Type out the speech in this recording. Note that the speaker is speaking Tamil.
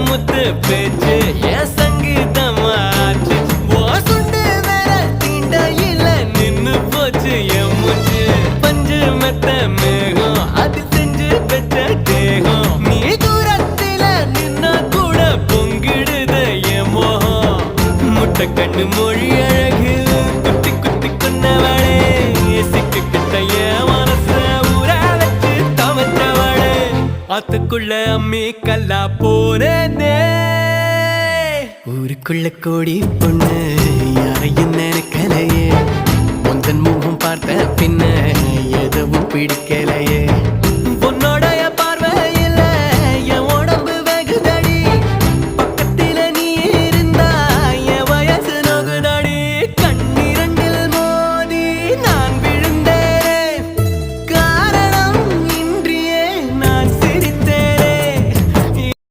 முத்து பேச்சு என் சங்கீதமாச்சு சுண்டு வேற தீண்டையில நின்னு போச்சு என் மூச்சு பஞ்சு மெத்த மேகம் அது செஞ்சு பெற்ற தேகம் நீ தூரத்தில நின்னா கூட பொங்கிடுது என் மோகம் முட்டை கண்ணு மொழி அழகு குட்டி குட்டி கொன்னவளே சிக்கு கிட்ட என் மனச ஊற வச்சு தவச்சவளே ஆத்துக்குள்ள அம்மி கல்லா போனே ஊருக்குள்ள கோடி பொண்ணு யாரையும் நினைக்கலையே